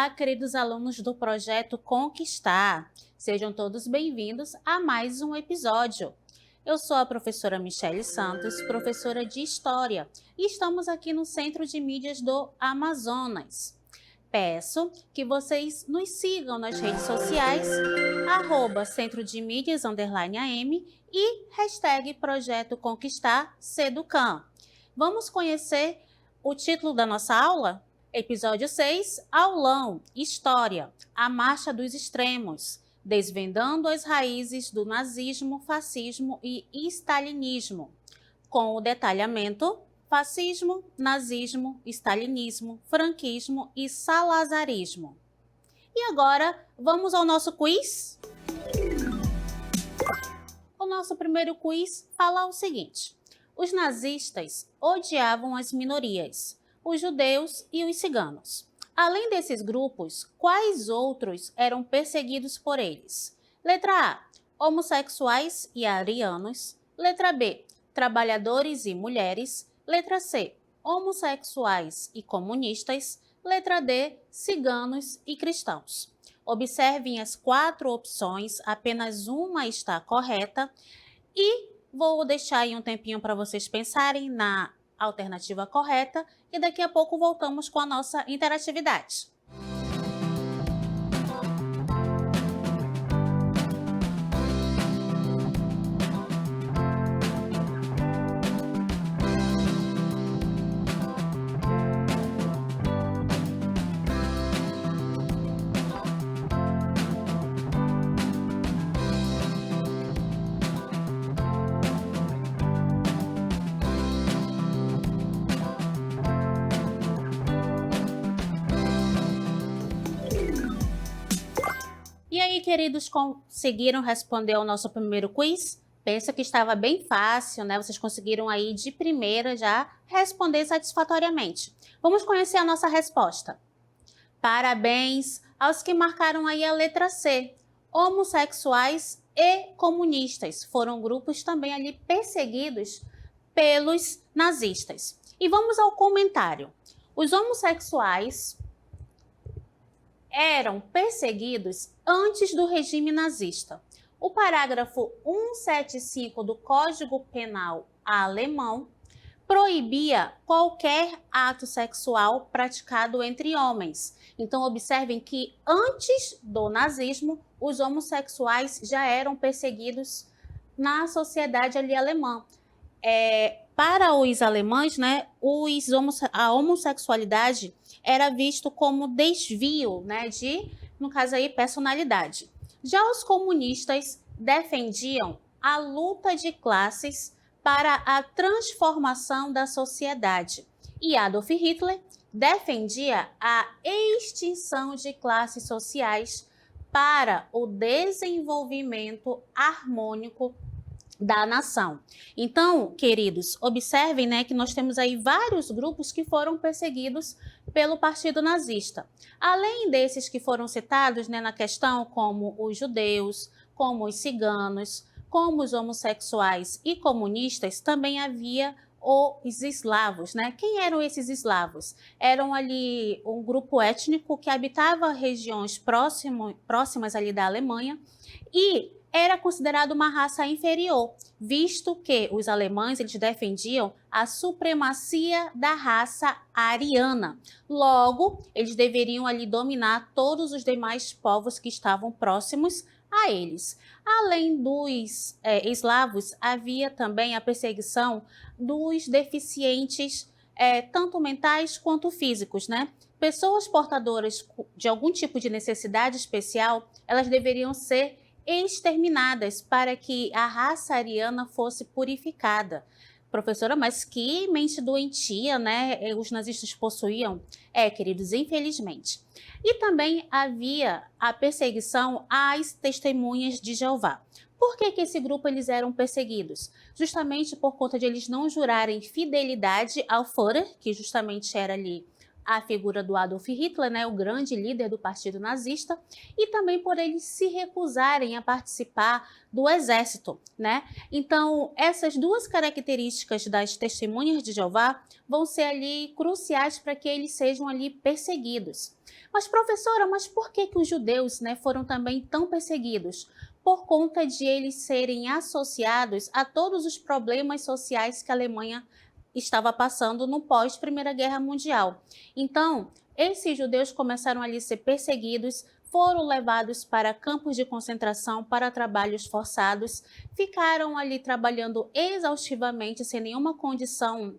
Olá, queridos alunos do projeto Conquistar. Sejam todos bem-vindos a mais um episódio. Eu sou a professora Michele Santos, professora de História, e estamos aqui no Centro de Mídias do Amazonas. Peço que vocês nos sigam nas redes sociais, @Centro de Mídias _AM e #Projeto Conquistar Seducam. Vamos conhecer o título da nossa aula? Episódio 6, Aulão, História, a Marcha dos Extremos, desvendando as raízes do nazismo, fascismo e stalinismo, com o detalhamento fascismo, nazismo, stalinismo, franquismo e salazarismo. E agora, vamos ao nosso quiz? O nosso primeiro quiz fala o seguinte: os nazistas odiavam as minorias, os judeus e os ciganos. Além desses grupos, quais outros eram perseguidos por eles? Letra A, homossexuais e arianos. Letra B, trabalhadores e mulheres. Letra C, homossexuais e comunistas. Letra D, ciganos e cristãos. Observem as 4 opções, apenas uma está correta. E vou deixar aí um tempinho para vocês pensarem na alternativa correta e daqui a pouco voltamos com a nossa interatividade. E aí, queridos, conseguiram responder ao nosso primeiro quiz? Penso que estava bem fácil, né? Vocês conseguiram aí de primeira já responder satisfatoriamente. Vamos conhecer a nossa resposta. Parabéns aos que marcaram aí a letra C. Homossexuais e comunistas foram grupos também ali perseguidos pelos nazistas. E vamos ao comentário. Os homossexuais eram perseguidos antes do regime nazista. O parágrafo 175 do Código Penal alemão proibia qualquer ato sexual praticado entre homens. Então, observem que antes do nazismo, os homossexuais já eram perseguidos na sociedade ali alemã. Para os alemães, né, a homossexualidade era visto como desvio, né, de, no caso aí, personalidade. Já os comunistas defendiam a luta de classes para a transformação da sociedade. E Adolf Hitler defendia a extinção de classes sociais para o desenvolvimento harmônico da nação. Então, queridos, observem, né, que nós temos aí vários grupos que foram perseguidos pelo Partido Nazista. Além desses que foram citados, né, na questão, como os judeus, como os ciganos, como os homossexuais e comunistas, também havia os eslavos, né? Quem eram esses eslavos? Eram ali um grupo étnico que habitava regiões próximas ali da Alemanha e era considerado uma raça inferior, visto que os alemães eles defendiam a supremacia da raça ariana. Logo, eles deveriam ali dominar todos os demais povos que estavam próximos a eles. Além dos eslavos, havia também a perseguição dos deficientes, tanto mentais quanto físicos, né? Pessoas portadoras de algum tipo de necessidade especial, elas deveriam ser exterminadas para que a raça ariana fosse purificada. Professora, mas que mente doentia, né? Os nazistas possuíam? Queridos, infelizmente. E também havia a perseguição às testemunhas de Jeová. Por que esse grupo eles eram perseguidos? Justamente por conta de eles não jurarem fidelidade ao Führer, que justamente era ali a figura do Adolf Hitler, né, o grande líder do partido nazista, e também por eles se recusarem a participar do exército, né? Então, essas duas características das testemunhas de Jeová vão ser ali cruciais para que eles sejam ali perseguidos. Mas, professora, mas por que os judeus, né, foram também tão perseguidos? Por conta de eles serem associados a todos os problemas sociais que a Alemanha estava passando no pós-Primeira Guerra Mundial. Então, esses judeus começaram ali a ser perseguidos, foram levados para campos de concentração, para trabalhos forçados, ficaram ali trabalhando exaustivamente, sem nenhuma condição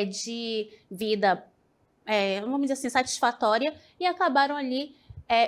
de vida, vamos dizer assim, satisfatória, e acabaram ali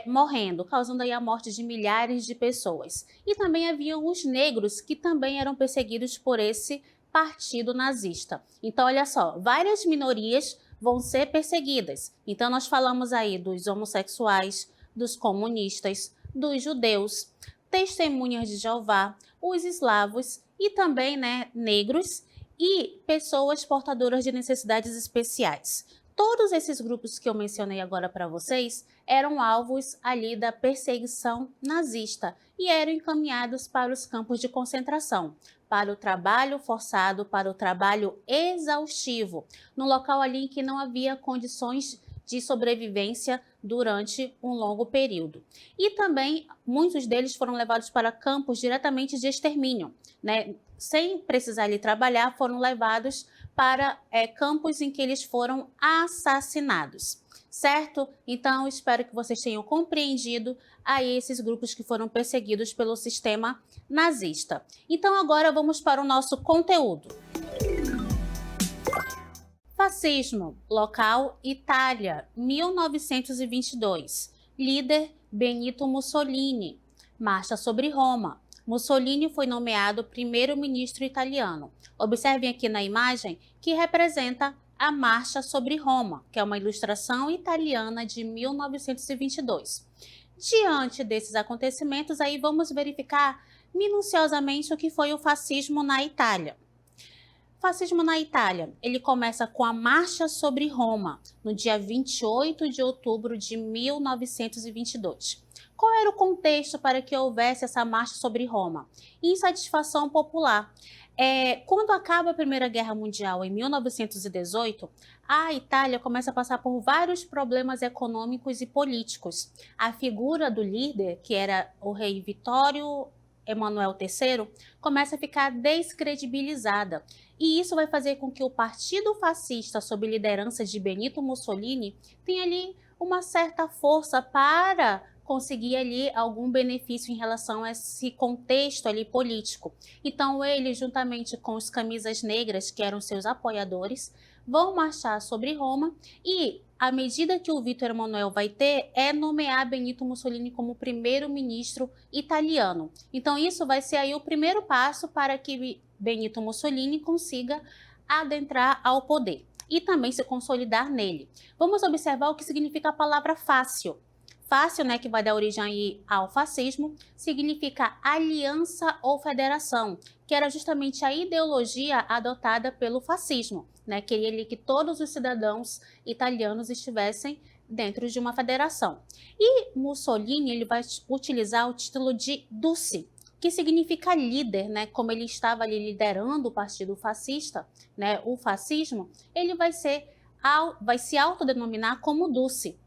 morrendo, causando aí a morte de milhares de pessoas. E também haviam os negros, que também eram perseguidos por esse partido nazista. Então, olha só, várias minorias vão ser perseguidas. Então, nós falamos aí dos homossexuais, dos comunistas, dos judeus, testemunhas de Jeová, os eslavos e também, né, negros e pessoas portadoras de necessidades especiais. Todos esses grupos que eu mencionei agora para vocês eram alvos ali da perseguição nazista e eram encaminhados para os campos de concentração, para o trabalho forçado, para o trabalho exaustivo, no local ali em que não havia condições de sobrevivência durante um longo período. E também muitos deles foram levados para campos diretamente de extermínio, né? Sem precisar ali trabalhar, foram levados para campos em que eles foram assassinados, certo? Então, espero que vocês tenham compreendido aí esses grupos que foram perseguidos pelo sistema nazista. Então, agora vamos para o nosso conteúdo. Fascismo, local Itália, 1922. Líder Benito Mussolini. Marcha sobre Roma. Mussolini foi nomeado primeiro-ministro italiano. Observem aqui na imagem que representa a Marcha sobre Roma, que é uma ilustração italiana de 1922. Diante desses acontecimentos, aí vamos verificar minuciosamente o que foi o fascismo na Itália. Fascismo na Itália, ele começa com a Marcha sobre Roma, no dia 28 de outubro de 1922. Qual era o contexto para que houvesse essa marcha sobre Roma? Insatisfação popular. Quando acaba a Primeira Guerra Mundial, em 1918, a Itália começa a passar por vários problemas econômicos e políticos. A figura do líder, que era o rei Vittorio Emanuele III, começa a ficar descredibilizada. E isso vai fazer com que o Partido Fascista, sob liderança de Benito Mussolini, tenha ali uma certa força para conseguir ali algum benefício em relação a esse contexto ali político. Então ele, juntamente com os camisas negras, que eram seus apoiadores, vão marchar sobre Roma e a medida que o Vítor Emanuele vai ter é nomear Benito Mussolini como primeiro-ministro italiano. Então isso vai ser aí o primeiro passo para que Benito Mussolini consiga adentrar ao poder e também se consolidar nele. Vamos observar o que significa a palavra fácil. Fácil, né, que vai dar origem aí ao fascismo, significa aliança ou federação, que era justamente a ideologia adotada pelo fascismo, né? Queria ali que todos os cidadãos italianos estivessem dentro de uma federação. E Mussolini, ele vai utilizar o título de Duce, que significa líder, né? Como ele estava ali liderando o partido fascista, né, o fascismo, ele vai se autodenominar como Duce.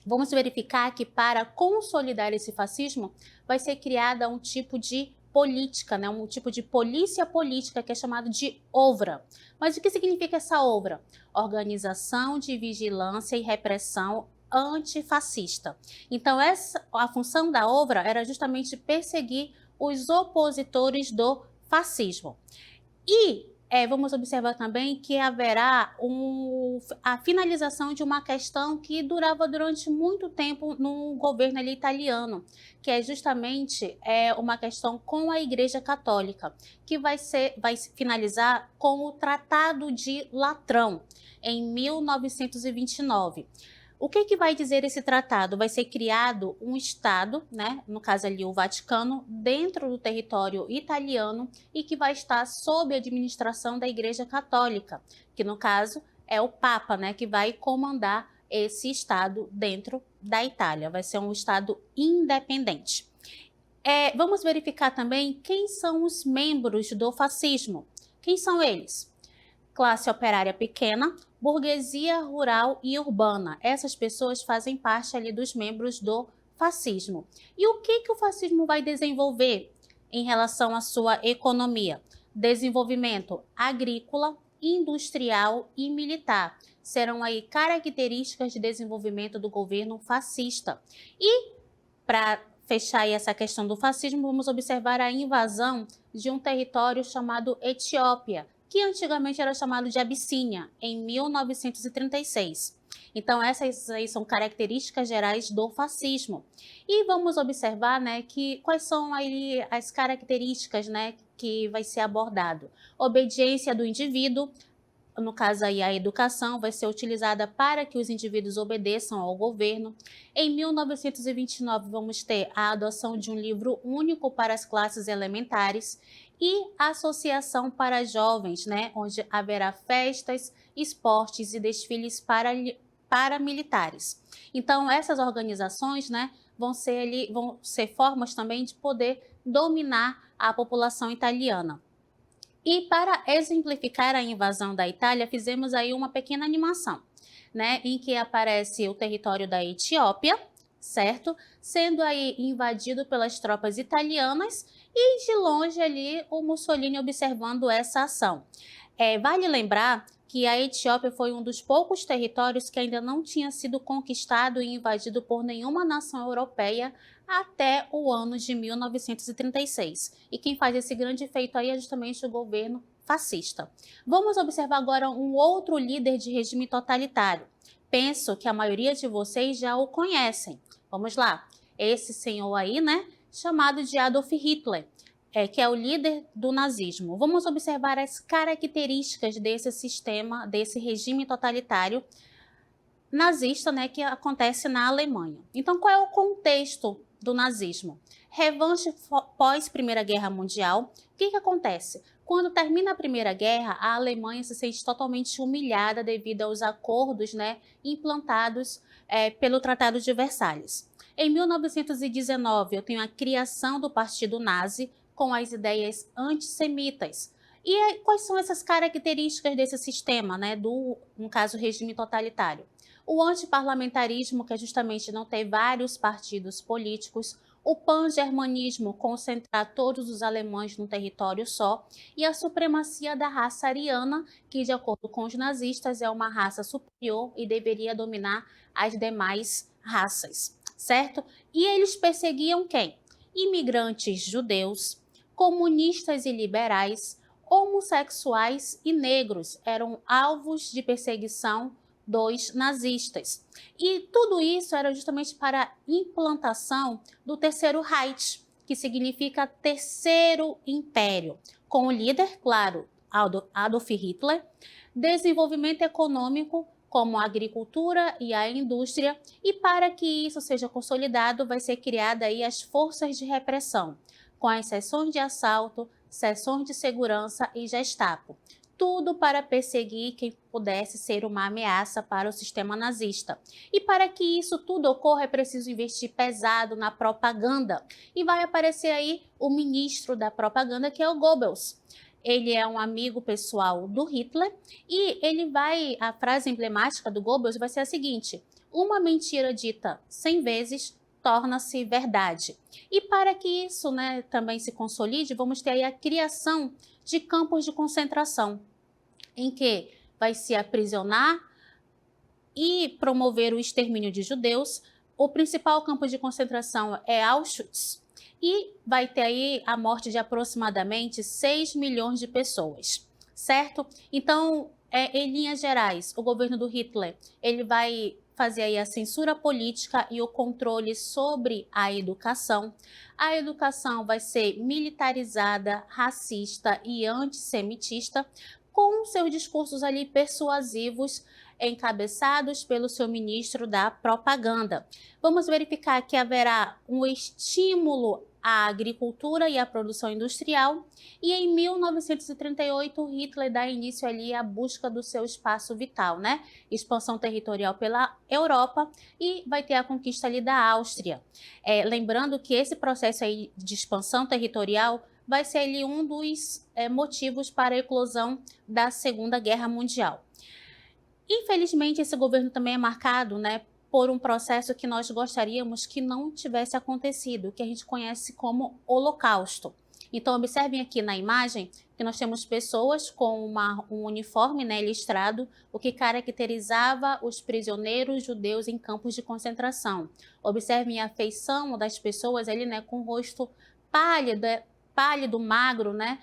Vamos verificar que para consolidar esse fascismo vai ser criada um tipo de política, né? Um tipo de polícia política que é chamado de OVRA. Mas o que significa essa OVRA? Organização de Vigilância e Repressão Antifascista. Então a função da OVRA era justamente perseguir os opositores do fascismo. E vamos observar também que haverá a finalização de uma questão que durava durante muito tempo no governo italiano, que é justamente uma questão com a Igreja Católica, que vai finalizar com o Tratado de Latrão, em 1929. O que vai dizer esse tratado? Vai ser criado um Estado, né, no caso ali o Vaticano, dentro do território italiano e que vai estar sob a administração da Igreja Católica, que no caso é o Papa, né, que vai comandar esse Estado dentro da Itália. Vai ser um Estado independente. Vamos verificar também quem são os membros do fascismo. Quem são eles? Classe operária pequena, burguesia rural e urbana. Essas pessoas fazem parte ali dos membros do fascismo. E o que o fascismo vai desenvolver em relação à sua economia? Desenvolvimento agrícola, industrial e militar. Serão aí características de desenvolvimento do governo fascista. E para fechar aí essa questão do fascismo, vamos observar a invasão de um território chamado Etiópia, que antigamente era chamado de Abissínia, em 1936. Então, essas aí são características gerais do fascismo. E vamos observar, né, quais são aí as características, né, que vai ser abordado. Obediência do indivíduo. No caso aí, a educação vai ser utilizada para que os indivíduos obedeçam ao governo. Em 1929, vamos ter a adoção de um livro único para as classes elementares e associação para jovens, né, onde haverá festas, esportes e desfiles paramilitares. Então, essas organizações, né, vão ser formas também de poder dominar a população italiana. E para exemplificar a invasão da Itália, fizemos aí uma pequena animação, né, em que aparece o território da Etiópia, certo? Sendo aí invadido pelas tropas italianas e de longe ali o Mussolini observando essa ação. Vale lembrar que a Etiópia foi um dos poucos territórios que ainda não tinha sido conquistado e invadido por nenhuma nação europeia até o ano de 1936. E quem faz esse grande feito aí é justamente o governo fascista. Vamos observar agora um outro líder de regime totalitário. Penso que a maioria de vocês já o conhecem. Vamos lá. Esse senhor aí, né, chamado de Adolf Hitler. Que é o líder do nazismo. Vamos observar as características desse sistema, desse regime totalitário nazista, né, que acontece na Alemanha. Então, qual é o contexto do nazismo? Revanche pós Primeira Guerra Mundial. O que acontece? Quando termina a Primeira Guerra, a Alemanha se sente totalmente humilhada devido aos acordos, né, implantados pelo Tratado de Versalhes. Em 1919, eu tenho a criação do Partido Nazi, com as ideias antissemitas. E quais são essas características desse sistema, né, no caso, regime totalitário? O antiparlamentarismo, que é justamente não ter vários partidos políticos, o pan-germanismo, concentrar todos os alemães num território só, e a supremacia da raça ariana, que, de acordo com os nazistas, é uma raça superior e deveria dominar as demais raças, certo? E eles perseguiam quem? Imigrantes judeus, comunistas e liberais, homossexuais e negros eram alvos de perseguição dos nazistas. E tudo isso era justamente para a implantação do Terceiro Reich, que significa Terceiro Império, com o líder, claro, Adolf Hitler, desenvolvimento econômico, como a agricultura e a indústria, e para que isso seja consolidado, vai ser criada aí as forças de repressão, com as seções de assalto, seções de segurança e Gestapo. Tudo para perseguir quem pudesse ser uma ameaça para o sistema nazista. E para que isso tudo ocorra, é preciso investir pesado na propaganda. E vai aparecer aí o ministro da propaganda, que é o Goebbels. Ele é um amigo pessoal do Hitler e a frase emblemática do Goebbels vai ser a seguinte: uma mentira dita 100 vezes torna-se verdade. E para que isso, né, também se consolide, vamos ter aí a criação de campos de concentração, em que vai se aprisionar e promover o extermínio de judeus. O principal campo de concentração é Auschwitz e vai ter aí a morte de aproximadamente 6 milhões de pessoas, certo? Então, em linhas gerais, o governo do Hitler, ele vai fazer aí a censura política e o controle sobre a educação. A educação vai ser militarizada, racista e antissemitista, com seus discursos ali persuasivos, encabeçados pelo seu ministro da propaganda. Vamos verificar que haverá um estímulo a agricultura e a produção industrial, e em 1938 Hitler dá início ali à busca do seu espaço vital, né? Expansão territorial pela Europa, e vai ter a conquista ali da Áustria. Lembrando que esse processo aí de expansão territorial vai ser ali um dos motivos para a eclosão da Segunda Guerra Mundial. Infelizmente, esse governo também é marcado, né, por um processo que nós gostaríamos que não tivesse acontecido, que a gente conhece como Holocausto. Então, observem aqui na imagem que nós temos pessoas com um uniforme, né, listrado, o que caracterizava os prisioneiros judeus em campos de concentração. Observem a feição das pessoas ali, né, com o rosto pálido, magro, né?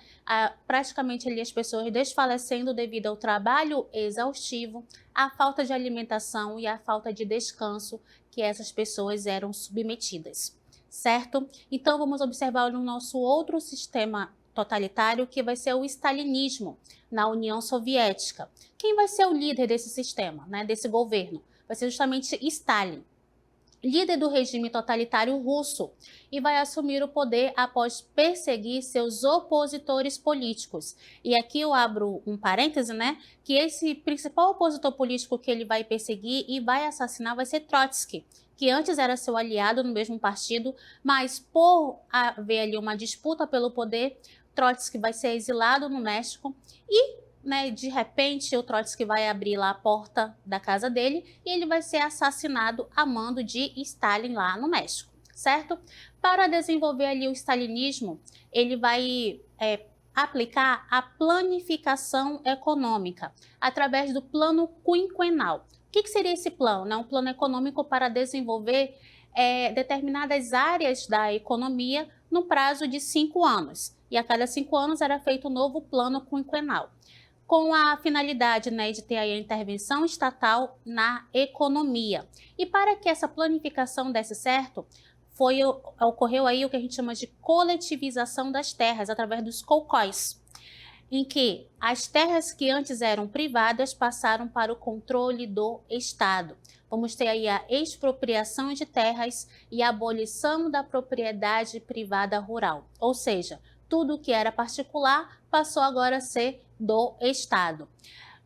Praticamente ali as pessoas desfalecendo devido ao trabalho exaustivo, à falta de alimentação e à falta de descanso que essas pessoas eram submetidas, certo? Então vamos observar no nosso outro sistema totalitário, que vai ser o stalinismo na União Soviética. Quem vai ser o líder desse sistema, né, desse governo? Vai ser justamente Stalin, líder do regime totalitário russo, e vai assumir o poder após perseguir seus opositores políticos. E aqui eu abro um parêntese, né, que esse principal opositor político que ele vai perseguir e vai assassinar vai ser Trotsky, que antes era seu aliado no mesmo partido, mas por haver ali uma disputa pelo poder, Trotsky vai ser exilado no México e, né, de repente o Trotsky vai abrir lá a porta da casa dele e ele vai ser assassinado a mando de Stalin lá no México, certo? Para desenvolver ali o stalinismo, ele vai aplicar a planificação econômica através do plano quinquenal. O que seria esse plano? Né? Um plano econômico para desenvolver determinadas áreas da economia no prazo de 5 anos. E a cada 5 anos era feito um novo plano quinquenal, com a finalidade, né, de ter aí a intervenção estatal na economia. E para que essa planificação desse certo, ocorreu aí o que a gente chama de coletivização das terras, através dos kolkhóis, em que as terras que antes eram privadas passaram para o controle do Estado. Vamos ter aí a expropriação de terras e a abolição da propriedade privada rural, ou seja, tudo que era particular passou agora a ser do Estado.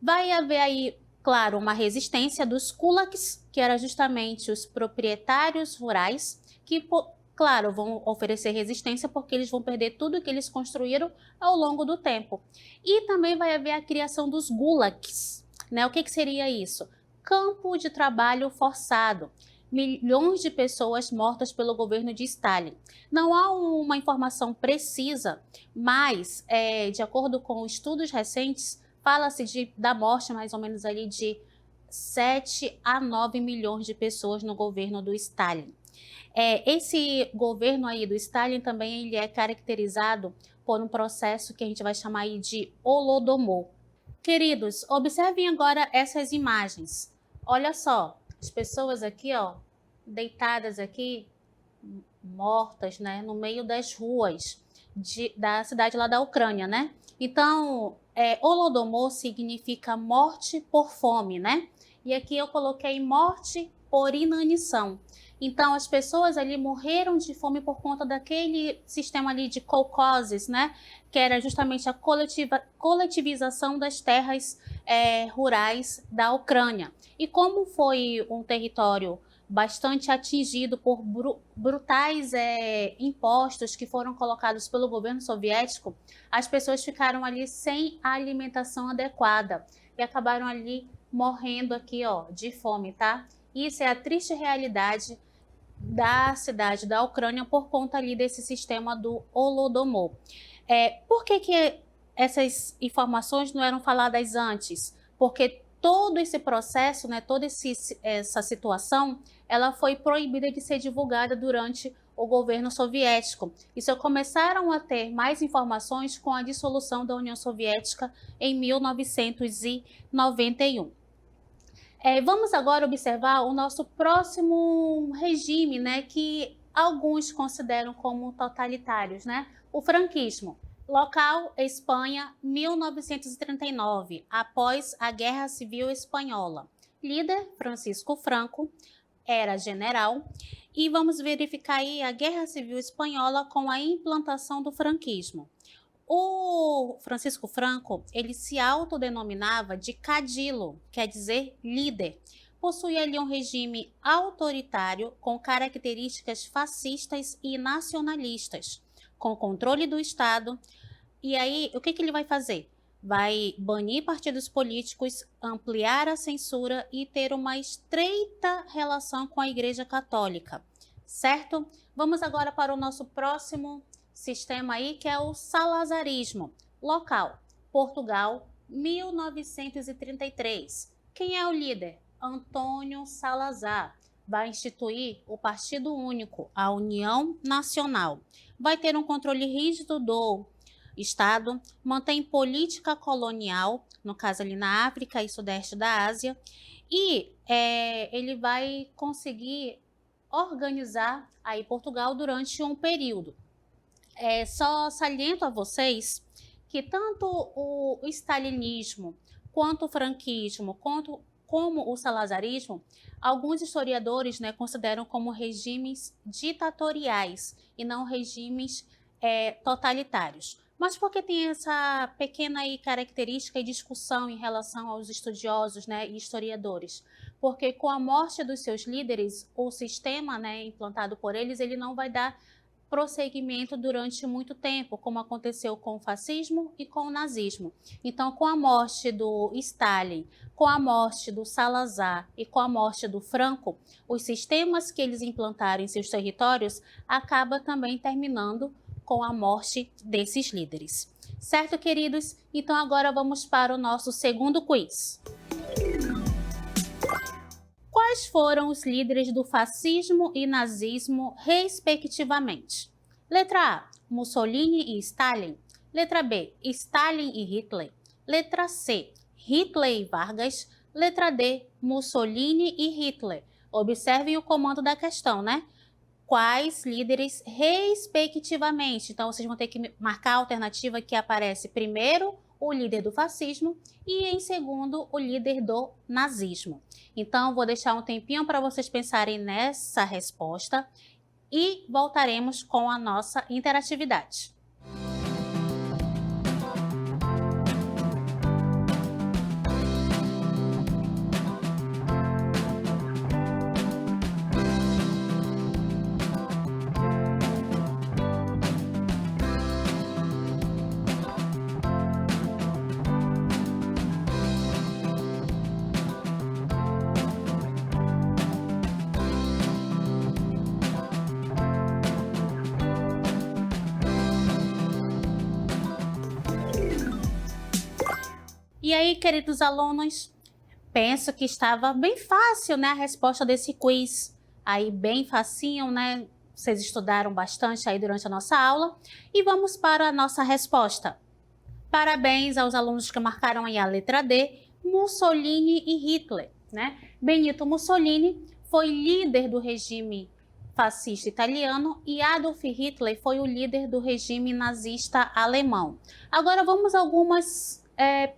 Vai haver aí, claro, uma resistência dos kulaks, que eram justamente os proprietários rurais, que, claro, vão oferecer resistência porque eles vão perder tudo que eles construíram ao longo do tempo. E também vai haver a criação dos gulags, né? O que seria isso? Campo de trabalho forçado. Milhões de pessoas mortas pelo governo de Stalin. Não há uma informação precisa, mas, de acordo com estudos recentes, fala-se da morte mais ou menos ali de 7 a 9 milhões de pessoas no governo do Stalin. Esse governo aí do Stalin também ele é caracterizado por um processo que a gente vai chamar aí de Holodomor. Queridos, observem agora essas imagens. Olha só, as pessoas aqui, ó, deitadas aqui, mortas, né, no meio das ruas da cidade lá da Ucrânia, né? Então, Holodomor significa morte por fome, né? E aqui eu coloquei morte por inanição. Então, as pessoas ali morreram de fome por conta daquele sistema ali de kolkhozes, né? Que era justamente a coletivização das terras rurais da Ucrânia. E como foi um território bastante atingido por brutais impostos que foram colocados pelo governo soviético, as pessoas ficaram ali sem a alimentação adequada e acabaram ali morrendo aqui, ó, de fome, tá? Isso é a triste realidade da cidade da Ucrânia por conta ali desse sistema do Holodomor. Por que essas informações não eram faladas antes? Porque todo esse processo, né, toda essa situação, ela foi proibida de ser divulgada durante o governo soviético. E só começaram a ter mais informações com a dissolução da União Soviética em 1991. Vamos agora observar o nosso próximo regime, né, que alguns consideram como totalitários, né? O franquismo. Local, Espanha, 1939, após a Guerra Civil Espanhola. Líder, Francisco Franco. era general. E vamos verificar aí a Guerra Civil Espanhola com a implantação do franquismo. O Francisco Franco, ele se autodenominava de cadilo, quer dizer líder. Possuía ali um regime autoritário com características fascistas e nacionalistas, com controle do Estado. E aí, o que ele vai fazer? Vai banir partidos políticos, ampliar a censura e ter uma estreita relação com a Igreja Católica, certo? Vamos agora para o nosso próximo sistema aí, que é o salazarismo. Local, Portugal, 1933. Quem é o líder? Antônio Salazar. Vai instituir o Partido Único, a União Nacional. Vai ter um controle rígido do Estado, mantém política colonial, no caso ali na África e Sudeste da Ásia, e ele vai conseguir organizar aí Portugal durante um período. Só saliento a vocês que tanto o stalinismo, quanto o franquismo, como o salazarismo, alguns historiadores, né, consideram como regimes ditatoriais e não regimes totalitários. Mas por que tem essa pequena aí característica e discussão em relação aos estudiosos, né, e historiadores? Porque com a morte dos seus líderes, o sistema, né, implantado por eles, ele não vai dar prosseguimento durante muito tempo, como aconteceu com o fascismo e com o nazismo. Então, com a morte do Stalin, com a morte do Salazar e com a morte do Franco, os sistemas que eles implantaram em seus territórios acabam também terminando com a morte desses líderes. Certo, queridos? Então agora vamos para o nosso segundo quiz. Quais foram os líderes do fascismo e nazismo, respectivamente? Letra A, Mussolini e Stalin. Letra B, Stalin e Hitler. Letra C, Hitler e Vargas. Letra D, Mussolini e Hitler. Observem o comando da questão, né? Quais líderes respectivamente? Então, vocês vão ter que marcar a alternativa que aparece primeiro o líder do fascismo e em segundo o líder do nazismo. Então, vou deixar um tempinho para vocês pensarem nessa resposta e voltaremos com a nossa interatividade. E aí, queridos alunos, penso que estava bem fácil, né, a resposta desse quiz. Aí, bem facinho, né? Vocês estudaram bastante aí durante a nossa aula. E vamos para a nossa resposta. Parabéns aos alunos que marcaram aí a letra D, Mussolini e Hitler, né? Benito Mussolini foi líder do regime fascista italiano e Adolf Hitler foi o líder do regime nazista alemão. Agora vamos a algumas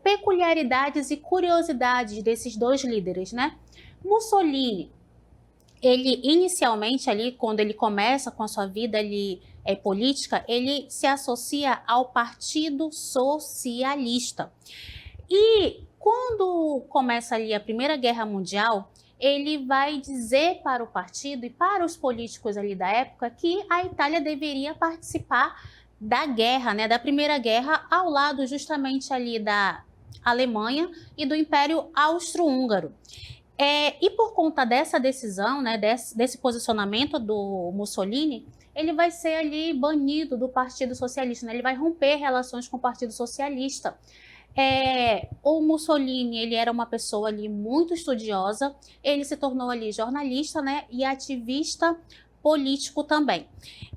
peculiaridades e curiosidades desses dois líderes, né? Mussolini, ele inicialmente ali, quando ele começa com a sua vida ali, política, ele se associa ao Partido Socialista. E quando começa ali a Primeira Guerra Mundial, ele vai dizer para o partido e para os políticos ali da época que a Itália deveria participar da guerra, né, da Primeira Guerra, ao lado justamente ali da Alemanha e do Império Austro-Húngaro. E por conta dessa decisão, né, desse posicionamento do Mussolini, ele vai ser ali banido do Partido Socialista, né? Ele vai romper relações com o Partido Socialista. O Mussolini, ele era uma pessoa ali muito estudiosa, ele se tornou ali jornalista, né, e ativista político também.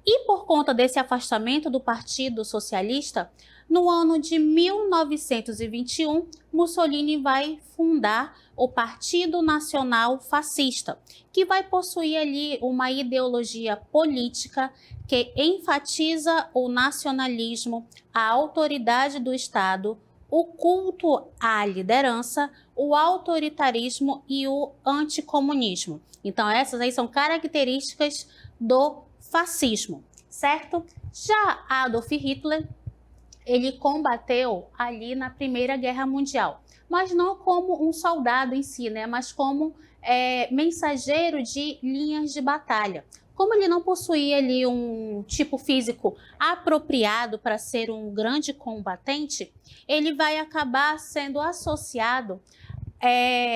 E por conta desse afastamento do Partido Socialista, no ano de 1921, Mussolini vai fundar o Partido Nacional Fascista, que vai possuir ali uma ideologia política que enfatiza o nacionalismo, a autoridade do Estado, o culto à liderança, o autoritarismo e o anticomunismo. Então, essas aí são características do fascismo, certo? Já Adolf Hitler, ele combateu ali na Primeira Guerra Mundial, mas não como um soldado em si, né? Mas como mensageiro de linhas de batalha. Como ele não possuía ali um tipo físico apropriado para ser um grande combatente, ele vai acabar sendo associado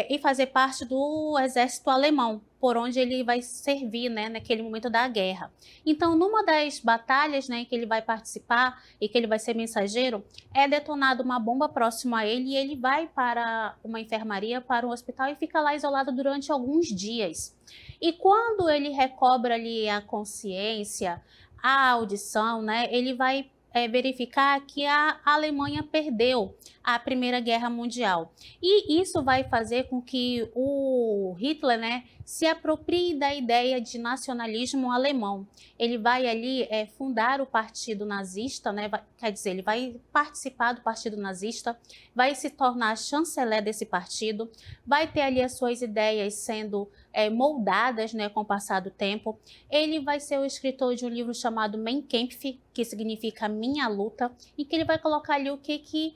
e fazer parte do exército alemão, por onde ele vai servir, né, naquele momento da guerra. Então, numa das batalhas, né, em que ele vai participar e que ele vai ser mensageiro, é detonada uma bomba próximo a ele e ele vai para uma enfermaria, para um hospital e fica lá isolado durante alguns dias. E quando ele recobra ali a consciência, a audição, né, ele vai verificar que a Alemanha perdeu a Primeira Guerra Mundial. E isso vai fazer com que o Hitler, né, se aproprie da ideia de nacionalismo alemão. Ele vai ali fundar o Partido Nazista, né, quer dizer, ele vai participar do Partido Nazista, vai se tornar chanceler desse partido, vai ter ali as suas ideias sendo moldadas, né, com o passar do tempo. Ele vai ser o escritor de um livro chamado Mein Kampf, que significa Minha Luta, e que ele vai colocar ali o que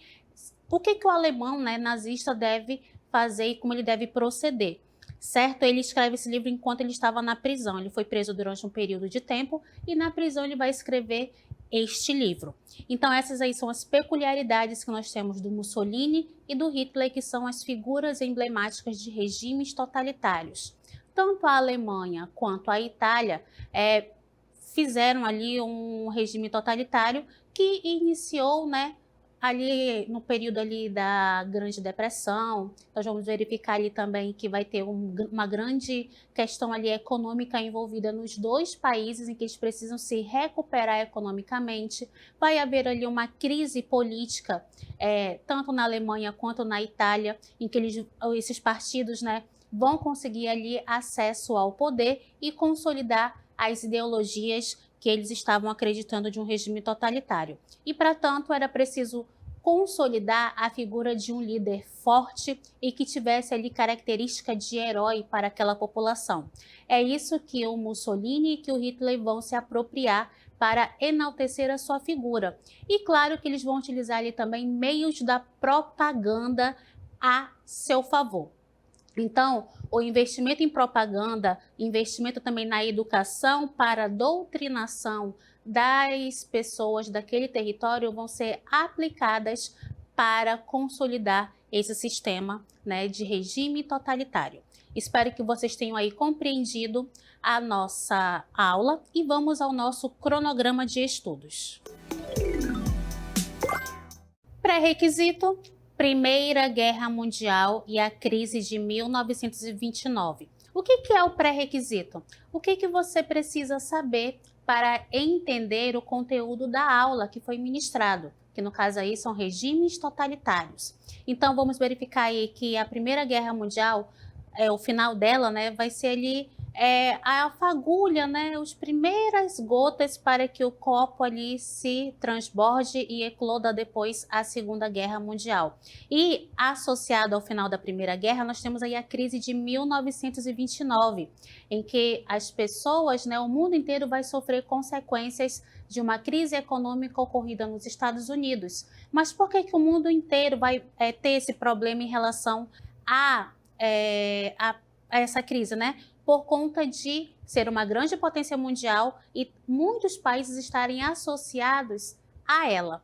o alemão, né, nazista deve fazer e como ele deve proceder, certo? Ele escreve esse livro enquanto ele estava na prisão. Ele foi preso durante um período de tempo e na prisão ele vai escrever este livro. Então essas aí são as peculiaridades que nós temos do Mussolini e do Hitler, que são as figuras emblemáticas de regimes totalitários. Tanto a Alemanha quanto a Itália fizeram ali um regime totalitário que iniciou, né, ali no período ali da Grande Depressão. Nós vamos verificar ali também que vai ter uma grande questão ali econômica envolvida nos dois países, em que eles precisam se recuperar economicamente. Vai haver ali uma crise política, tanto na Alemanha quanto na Itália, em que esses partidos, né, vão conseguir ali acesso ao poder e consolidar as ideologias que eles estavam acreditando de um regime totalitário. E, para tanto, era preciso consolidar a figura de um líder forte e que tivesse ali característica de herói para aquela população. É isso que o Mussolini e que o Hitler vão se apropriar para enaltecer a sua figura. E claro que eles vão utilizar ali também meios da propaganda a seu favor. Então, o investimento em propaganda, investimento também na educação para a doutrinação das pessoas daquele território vão ser aplicadas para consolidar esse sistema, né, de regime totalitário. Espero que vocês tenham aí compreendido a nossa aula e vamos ao nosso cronograma de estudos. Pré-requisito: Primeira Guerra Mundial e a crise de 1929. O que é o pré-requisito? O que você precisa saber para entender o conteúdo da aula que foi ministrado, que no caso aí são regimes totalitários. Então vamos verificar aí que a Primeira Guerra Mundial, o final dela, né, vai ser ali a fagulha, né, as primeiras gotas para que o copo ali se transborde e ecloda depois a Segunda Guerra Mundial. E associado ao final da Primeira Guerra, nós temos aí a crise de 1929, em que as pessoas, né, o mundo inteiro vai sofrer consequências de uma crise econômica ocorrida nos Estados Unidos. Mas por que o mundo inteiro vai ter esse problema em relação a essa crise, né? Por conta de ser uma grande potência mundial e muitos países estarem associados a ela.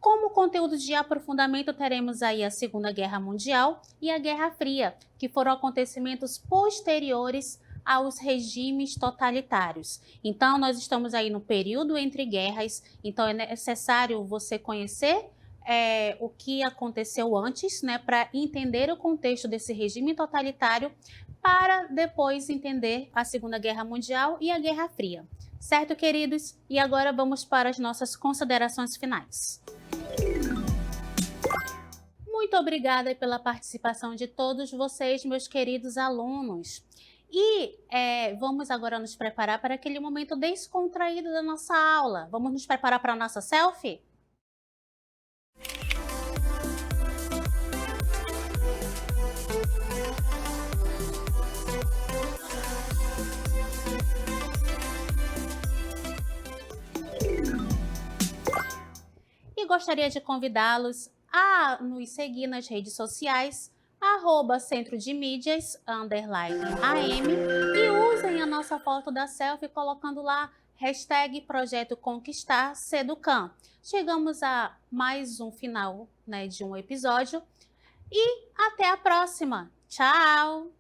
Como conteúdo de aprofundamento, teremos aí a Segunda Guerra Mundial e a Guerra Fria, que foram acontecimentos posteriores aos regimes totalitários. Então, nós estamos aí no período entre guerras, então é necessário você conhecer o que aconteceu antes, né, para entender o contexto desse regime totalitário, para depois entender a Segunda Guerra Mundial e a Guerra Fria. Certo, queridos? E agora vamos para as nossas considerações finais. Muito obrigada pela participação de todos vocês, meus queridos alunos. E vamos agora nos preparar para aquele momento descontraído da nossa aula. Vamos nos preparar para a nossa selfie? gostaria de convidá-los a nos seguir nas redes sociais, Centro de Mídias, _AM, e usem a nossa foto da selfie colocando lá #Projeto Conquistar Seducam. Chegamos a mais um final, de um episódio e até a próxima. Tchau!